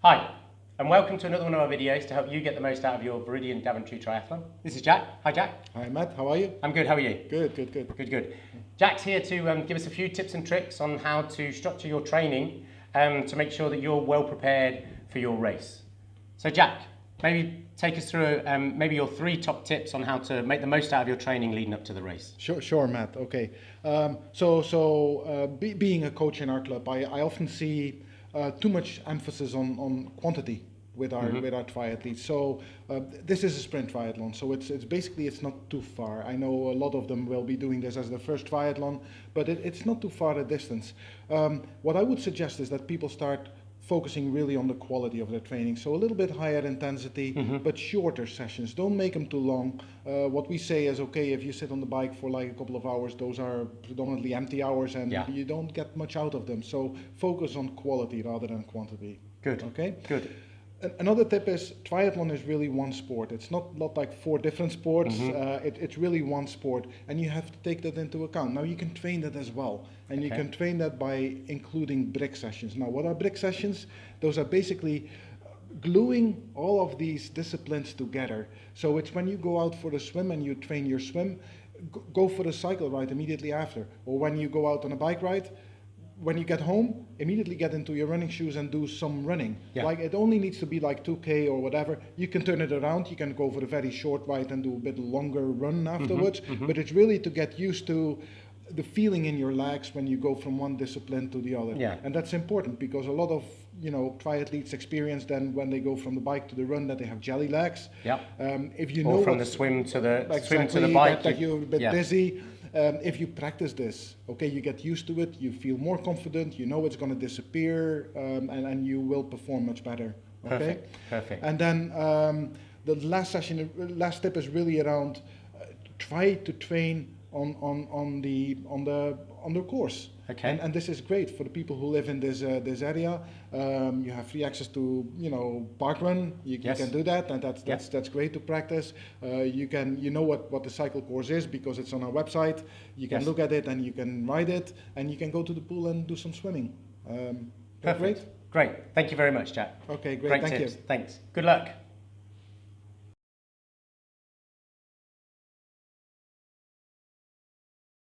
Hi, and welcome to another one of our videos to help you get the most out of your Viridian Daventry Triathlon. This is Jack. Hi, Jack. Hi, Matt. How are you? I'm good. How are you? Good. Jack's here to give us a few tips and tricks on how to structure your training to make sure that you're well prepared for your race. So, Jack, maybe take us through maybe your 3 top tips on how to make the most out of your training leading up to the race. Sure, Matt. Okay. Being a coach in our club, I often see too much emphasis on quantity with our triathletes. So this is a sprint triathlon, so it's basically it's not too far. I know a lot of them will be doing this as their first triathlon, but it's not too far a distance. What I would suggest is that people start focusing really on the quality of their training. So a little bit higher intensity, but shorter sessions. Don't make them too long. What we say is, okay, if you sit on the bike for like a couple of hours, those are predominantly empty hours and you don't get much out of them. So focus on quality rather than quantity. Good. Okay? Good. Another tip is triathlon is really one sport. It's not like 4 different sports. It's really one sport, and you have to take that into account. Now you can train that as well, and you can train that by including brick sessions. Now, what are brick sessions? Those are basically gluing all of these disciplines together. So it's when you go out for a swim and you train your swim, go for a cycle ride immediately after, or when you go out on a bike ride. When you get home, immediately get into your running shoes and do some running. Like it only needs to be like 2K or whatever. You can turn it around. You can go for a very short ride and do a bit longer run afterwards. But it's really to get used to the feeling in your legs when you go from one discipline to the other. And that's important because a lot of triathletes experience then when they go from the bike to the run that they have jelly legs. If you know from the swim to the bike, that you're a bit dizzy. If you practice this, okay, you get used to it, you feel more confident, you know it's going to disappear, and you will perform much better. Okay? Perfect. And then the last tip is really around try to train on the course. Okay. And this is great for the people who live in this area. You have free access to park run. You can do that, and that's great to practice. You know what the cycle course is because it's on our website. You can look at it and you can ride it, and you can go to the pool and do some swimming. Perfect. Great. Thank you very much, Jack. Okay, great. Thank tips. you. Thanks. Good luck.